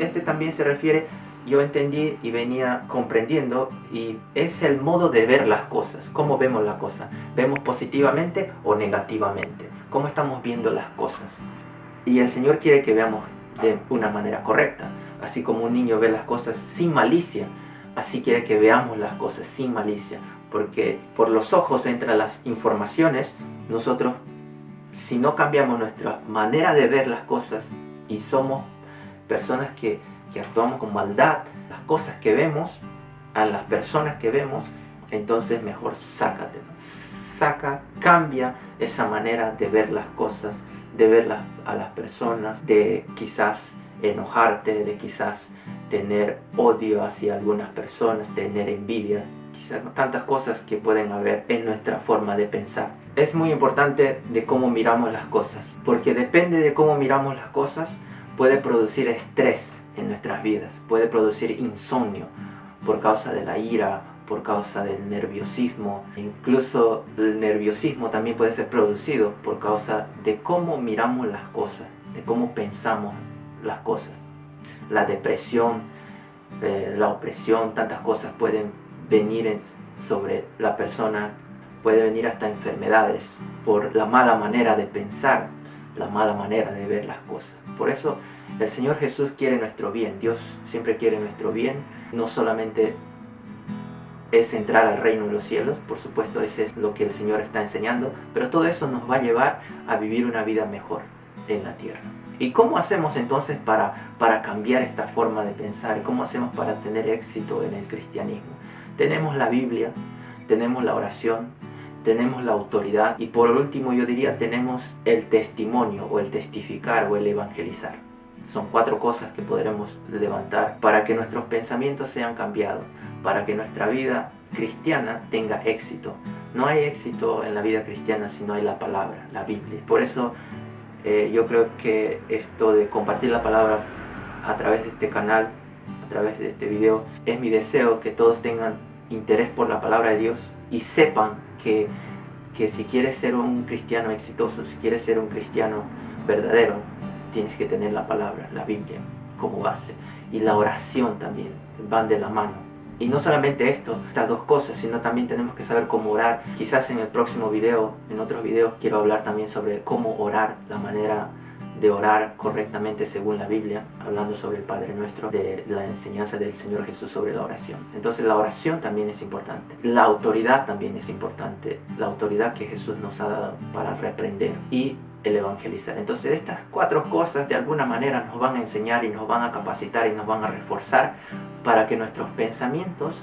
este también se refiere, yo entendí y venía comprendiendo, y es el modo de ver las cosas. ¿Cómo vemos las cosas? ¿Vemos positivamente o negativamente? ¿Cómo estamos viendo las cosas? Y el Señor quiere que veamos de una manera correcta. Así como un niño ve las cosas sin malicia, así quiere que veamos las cosas sin malicia. Porque por los ojos entran las informaciones. Nosotros, si no cambiamos nuestra manera de ver las cosas y somos personas que actuamos con maldad, las cosas que vemos, a las personas que vemos, entonces mejor sácate. Cambia esa manera de ver las cosas, de ver a las personas, de quizás enojarte, de quizás tener odio hacia algunas personas, tener envidia, quizás tantas cosas que pueden haber en nuestra forma de pensar. Es muy importante de cómo miramos las cosas, porque depende de cómo miramos las cosas, puede producir estrés en nuestras vidas, puede producir insomnio por causa de la ira, por causa del nerviosismo. Incluso el nerviosismo también puede ser producido por causa de cómo miramos las cosas, de cómo pensamos las cosas. La depresión, la opresión, tantas cosas pueden venir sobre la persona, puede venir hasta enfermedades por la mala manera de pensar, la mala manera de ver las cosas. Por eso el Señor Jesús quiere nuestro bien. Dios siempre quiere nuestro bien. No solamente es entrar al reino de los cielos, por supuesto, ese es lo que el Señor está enseñando, pero todo eso nos va a llevar a vivir una vida mejor en la tierra. ¿Y cómo hacemos entonces para cambiar esta forma de pensar? ¿Cómo hacemos para tener éxito en el cristianismo? Tenemos la Biblia, tenemos la oración, tenemos la autoridad, y por último yo diría tenemos el testimonio o el testificar o el evangelizar. Son 4 cosas que podremos levantar para que nuestros pensamientos sean cambiados, para que nuestra vida cristiana tenga éxito. No hay éxito en la vida cristiana si no hay la palabra, la Biblia. Por eso yo creo que esto de compartir la palabra a través de este canal, a través de este video, es mi deseo que todos tengan interés por la palabra de Dios y sepan que si quieres ser un cristiano exitoso, si quieres ser un cristiano verdadero, tienes que tener la palabra, la Biblia, como base. Y la oración también, van de la mano. Y no solamente estas 2 cosas, sino también tenemos que saber cómo orar. Quizás en el próximo video, en otros videos, quiero hablar también sobre cómo orar, la manera de orar correctamente según la Biblia, hablando sobre el Padre Nuestro, de la enseñanza del Señor Jesús sobre la oración. Entonces la oración también es importante. La autoridad también es importante. La autoridad que Jesús nos ha dado para reprender y el evangelizar. Entonces estas 4 cosas de alguna manera nos van a enseñar y nos van a capacitar y nos van a reforzar para que nuestros pensamientos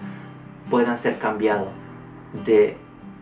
puedan ser cambiados de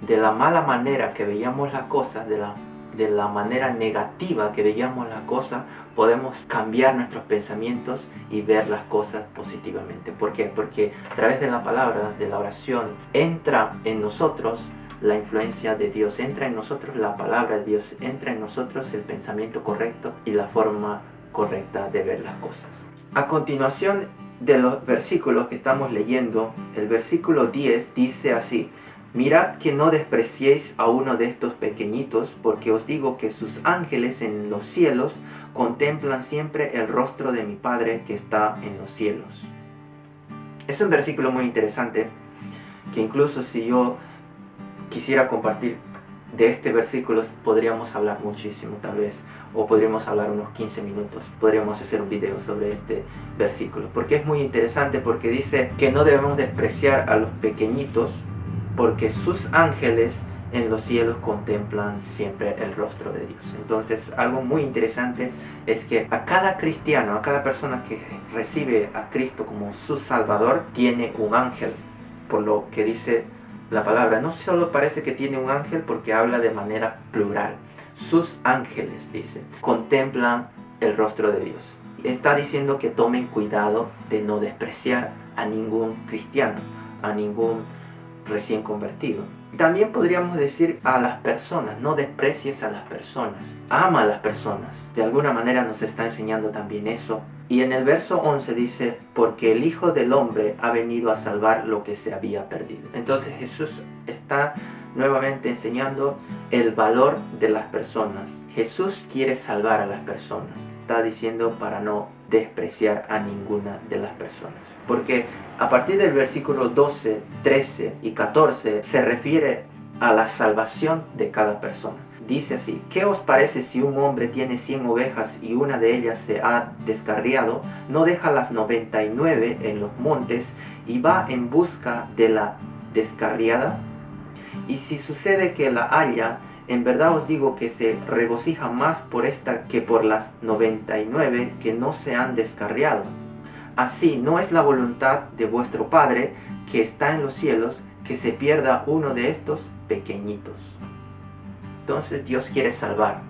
la mala manera que veíamos las cosas, de la manera negativa que veíamos las cosas. Podemos cambiar nuestros pensamientos y ver las cosas positivamente. ¿Por qué? Porque a través de la palabra, de la oración, entra en nosotros la influencia de Dios, entra en nosotros la palabra de Dios, entra en nosotros el pensamiento correcto y la forma correcta de ver las cosas. A continuación de los versículos que estamos leyendo, el versículo 10 dice así: mirad que no despreciéis a uno de estos pequeñitos, porque os digo que sus ángeles en los cielos contemplan siempre el rostro de mi Padre que está en los cielos. Es un versículo muy interesante, que incluso si yo quisiera compartir de este versículo podríamos hablar muchísimo, tal vez, o podríamos hablar unos 15 minutos, podríamos hacer un video sobre este versículo, porque es muy interesante, porque dice que no debemos despreciar a los pequeñitos, porque sus ángeles en los cielos contemplan siempre el rostro de Dios. Entonces, algo muy interesante es que a cada cristiano, a cada persona que recibe a Cristo como su Salvador, tiene un ángel, por lo que dice la palabra. No solo parece que tiene un ángel, porque habla de manera plural. Sus ángeles, dice, contemplan el rostro de Dios. Está diciendo que tomen cuidado de no despreciar a ningún cristiano, a ningún recién convertido. También podríamos decir a las personas: no desprecies a las personas, ama a las personas. De alguna manera nos está enseñando también eso. Y en el verso 11 dice: porque el Hijo del Hombre ha venido a salvar lo que se había perdido. Entonces Jesús está nuevamente enseñando el valor de las personas. Jesús quiere salvar a las personas. Está diciendo para no despreciar a ninguna de las personas. Porque a partir del versículo 12, 13 y 14 se refiere a la salvación de cada persona. Dice así: ¿qué os parece si un hombre tiene 100 ovejas y una de ellas se ha descarriado? ¿No deja las 99 en los montes y va en busca de la descarriada? Y si sucede que la halla, en verdad os digo que se regocija más por esta que por las 99 que no se han descarriado. Así no es la voluntad de vuestro Padre que está en los cielos que se pierda uno de estos pequeñitos. Entonces Dios quiere salvar.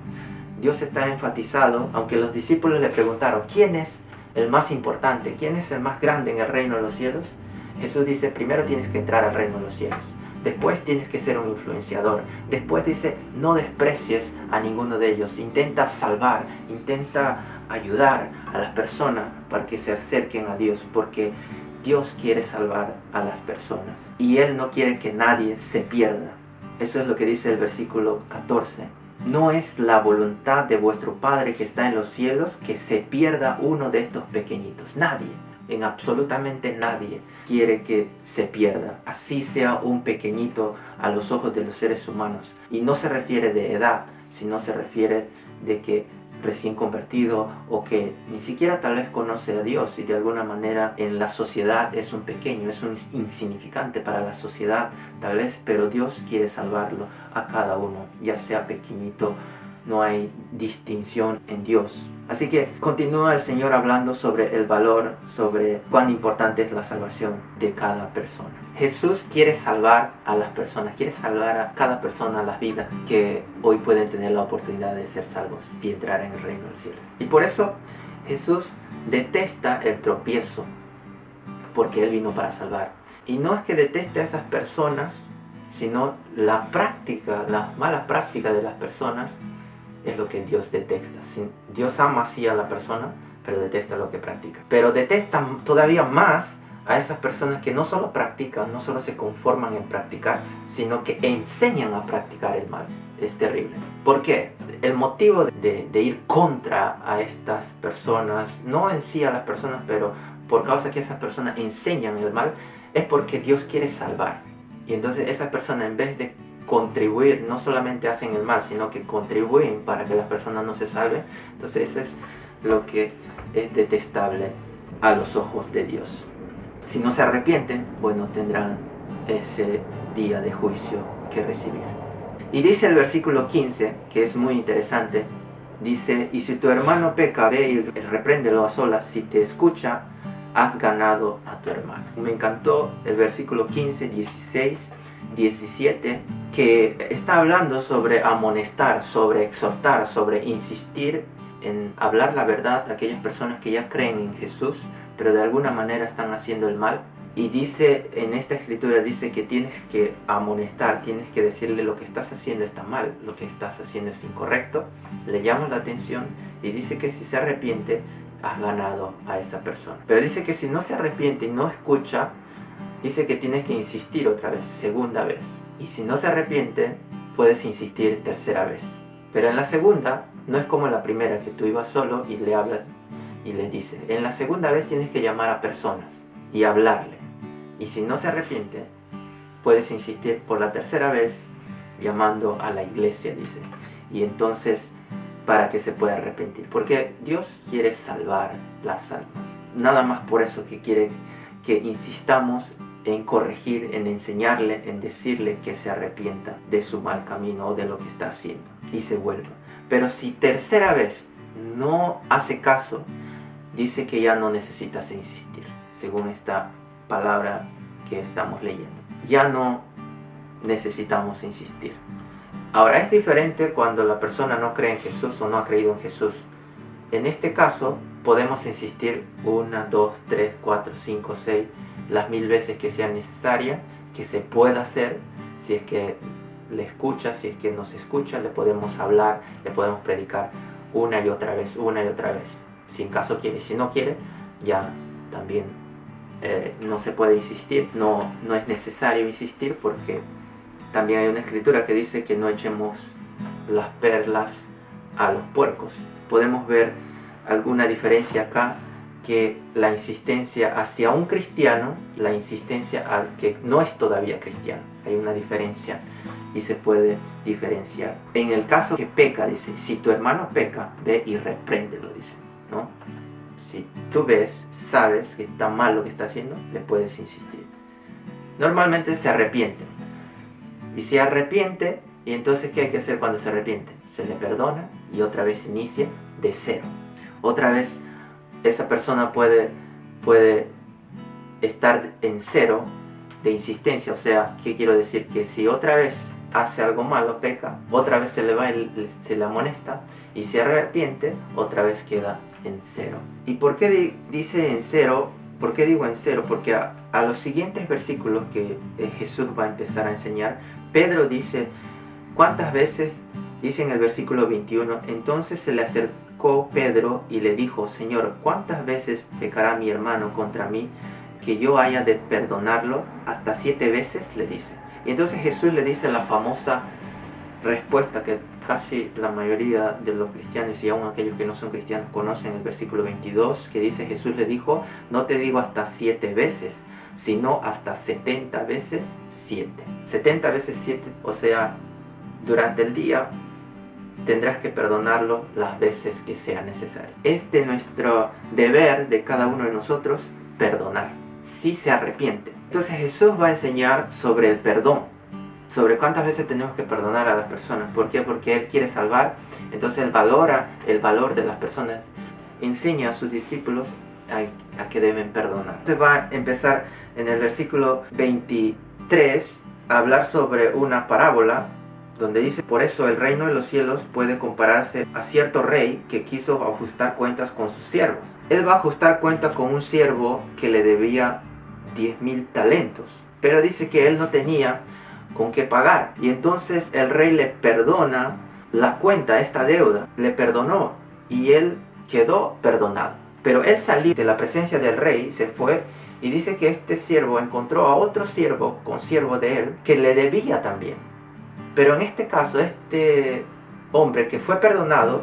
Dios está enfatizado, aunque los discípulos le preguntaron, ¿quién es el más importante? ¿Quién es el más grande en el reino de los cielos? Jesús dice, primero tienes que entrar al reino de los cielos. Después tienes que ser un influenciador. Después dice, no desprecies a ninguno de ellos. Intenta salvar, intenta ayudar a las personas para que se acerquen a Dios, porque Dios quiere salvar a las personas y Él no quiere que nadie se pierda. Eso es lo que dice el versículo 14. No es la voluntad de vuestro Padre que está en los cielos que se pierda uno de estos pequeñitos. Nadie, en absolutamente nadie quiere que se pierda, así sea un pequeñito a los ojos de los seres humanos. Y no se refiere de edad, sino se refiere de que recién convertido o que ni siquiera tal vez conoce a Dios y de alguna manera en la sociedad es un pequeño, es un insignificante para la sociedad tal vez, pero Dios quiere salvarlo a cada uno, ya sea pequeñito, no hay distinción en Dios. Así que continúa el Señor hablando sobre el valor, sobre cuán importante es la salvación de cada persona. Jesús quiere salvar a las personas, quiere salvar a cada persona, a las vidas que hoy pueden tener la oportunidad de ser salvos y entrar en el reino de los cielos. Y por eso Jesús detesta el tropiezo, porque Él vino para salvar. Y no es que deteste a esas personas, sino la práctica, la mala práctica de las personas es lo que Dios detesta. Dios ama así a la persona, pero detesta lo que practica. Pero detesta todavía más a esas personas que no solo practican, no solo se conforman en practicar, sino que enseñan a practicar el mal. Es terrible. ¿Por qué? El motivo de ir contra a estas personas, no en sí a las personas, pero por causa que esas personas enseñan el mal, es porque Dios quiere salvar. Y entonces esas personas, en vez de contribuir, no solamente hacen el mal, sino que contribuyen para que las personas no se salven. Entonces eso es lo que es detestable a los ojos de Dios. Si no se arrepienten, bueno, tendrán ese día de juicio que recibir. Y dice el versículo 15, que es muy interesante, dice, y si tu hermano peca, ve y repréndelo a solas, si te escucha, has ganado a tu hermano. Me encantó el versículo 15, 16, 17, que está hablando sobre amonestar, sobre exhortar, sobre insistir en hablar la verdad a aquellas personas que ya creen en Jesús, pero de alguna manera están haciendo el mal. Y dice, en esta escritura dice que tienes que amonestar, tienes que decirle lo que estás haciendo está mal, lo que estás haciendo es incorrecto, le llamas la atención y dice que si se arrepiente, has ganado a esa persona. Pero dice que si no se arrepiente y no escucha, dice que tienes que insistir otra vez, segunda vez. Y si no se arrepiente, puedes insistir tercera vez. Pero en la segunda, no es como en la primera, que tú ibas solo y le hablas y le dices. En la segunda vez tienes que llamar a personas y hablarle. Y si no se arrepiente, puedes insistir por la tercera vez llamando a la iglesia, dice. Y entonces, para que se pueda arrepentir. Porque Dios quiere salvar las almas. Nada más por eso que quiere que insistamos en corregir, en enseñarle, en decirle que se arrepienta de su mal camino o de lo que está haciendo y se vuelva. Pero si tercera vez no hace caso, dice que ya no necesitas insistir, según esta palabra que estamos leyendo. Ya no necesitamos insistir. Ahora es diferente cuando la persona no cree en Jesús o no ha creído en Jesús. En este caso podemos insistir 1, 2, 3, 4, 5, 6, las 1000 veces que sea necesaria, que se pueda hacer. Si es que le escucha, si es que nos escucha, le podemos hablar, le podemos predicar una y otra vez, si en caso quiere. Si no quiere, ya también no se puede insistir, no es necesario insistir, porque también hay una escritura que dice que no echemos las perlas a los puercos. Podemos ver alguna diferencia acá que la insistencia hacia un cristiano, la insistencia al que no es todavía cristiano. Hay una diferencia y se puede diferenciar. En el caso que peca, dice, si tu hermano peca, ve y repréndelo, dice, ¿no? Si tú ves, sabes que está mal lo que está haciendo, le puedes insistir. Normalmente se arrepiente. Y se arrepiente, y entonces ¿qué hay que hacer cuando se arrepiente? Se le perdona y otra vez inicia de cero. Otra vez esa persona puede estar en cero de insistencia. O sea, ¿qué quiero decir? Que si otra vez hace algo malo, peca, otra vez se le va, se le amonesta y se arrepiente, otra vez queda en cero. ¿Y por qué dice en cero? ¿Por qué digo en cero? Porque a los siguientes versículos que Jesús va a empezar a enseñar, Pedro dice, ¿cuántas veces? Dice en el versículo 21, entonces se le acercó Pedro y le dijo, Señor, ¿cuántas veces pecará mi hermano contra mí que yo haya de perdonarlo? ¿Hasta 7 veces? Le dice. Y entonces Jesús le dice la famosa respuesta que casi la mayoría de los cristianos y aún aquellos que no son cristianos conocen, el versículo 22, que dice, Jesús le dijo, no te digo hasta 7 veces, sino hasta 70 veces 7. 70 veces 7, o sea, durante el día tendrás que perdonarlo las veces que sea necesario. Es de nuestro deber de cada uno de nosotros perdonar, si se arrepiente. Entonces Jesús va a enseñar sobre el perdón, sobre cuántas veces tenemos que perdonar a las personas. ¿Por qué? Porque Él quiere salvar. Entonces Él valora el valor de las personas. Enseña a sus discípulos a que deben perdonar. Entonces va a empezar en el versículo 23 a hablar sobre una parábola donde dice, por eso el reino de los cielos puede compararse a cierto rey que quiso ajustar cuentas con sus siervos. Él va a ajustar cuentas con un siervo que le debía 10,000 talentos. Pero dice que él no tenía con qué pagar. Y entonces el rey le perdona la cuenta, esta deuda. Le perdonó y él quedó perdonado. Pero él salió de la presencia del rey, se fue y dice que este siervo encontró a otro siervo, consiervo de él, que le debía también. Pero en este caso, este hombre que fue perdonado,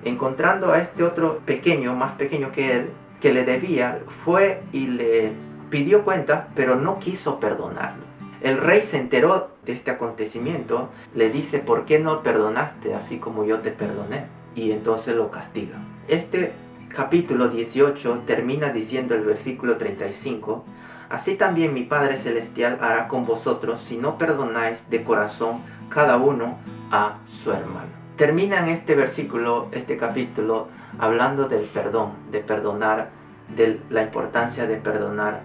encontrando a este otro pequeño, más pequeño que él, que le debía, fue y le pidió cuenta, pero no quiso perdonarlo. El rey se enteró de este acontecimiento, le dice, ¿por qué no perdonaste así como yo te perdoné? Y entonces lo castiga. Este capítulo 18 termina diciendo el versículo 35, así también mi Padre Celestial hará con vosotros si no perdonáis de corazón cada uno a su hermano. Termina en este versículo, este capítulo, hablando del perdón, de perdonar, de la importancia de perdonar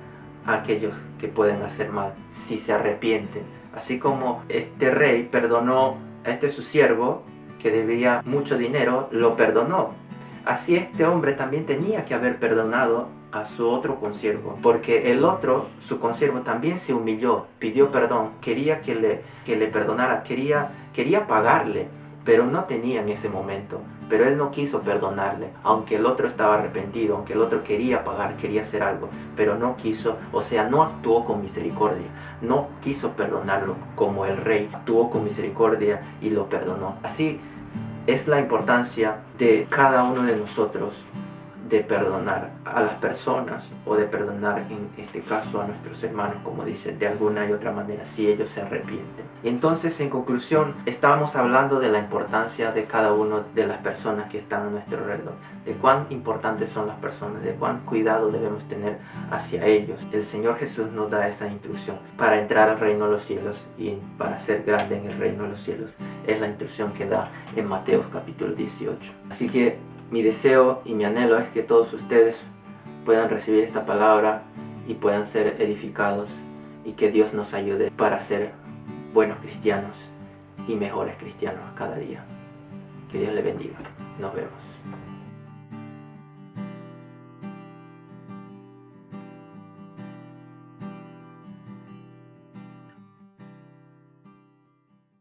a aquellos que pueden hacer mal, si se arrepienten. Así como este rey perdonó a este su siervo, que debía mucho dinero, lo perdonó. Así este hombre también tenía que haber perdonado a su otro consiervo, porque el otro, su consiervo, también se humilló, pidió perdón, quería que le perdonara, quería pagarle, pero no tenía en ese momento. Pero él no quiso perdonarle, aunque el otro estaba arrepentido, aunque el otro quería pagar, quería hacer algo, pero no quiso, o sea, no actuó con misericordia, no quiso perdonarlo como el rey actuó con misericordia y lo perdonó. Así es la importancia de cada uno de nosotros de perdonar a las personas, o de perdonar en este caso a nuestros hermanos, como dice, de alguna y otra manera, si ellos se arrepienten. Entonces, en conclusión, estábamos hablando de la importancia de cada una de las personas que están a nuestro alrededor, de cuán importantes son las personas, de cuán cuidado debemos tener hacia ellos. El Señor Jesús nos da esa instrucción para entrar al reino de los cielos y para ser grande en el reino de los cielos. Es la instrucción que da en Mateo capítulo 18. Así que mi deseo y mi anhelo es que todos ustedes puedan recibir esta palabra y puedan ser edificados, y que Dios nos ayude para ser buenos cristianos y mejores cristianos cada día. Que Dios le bendiga. Nos vemos.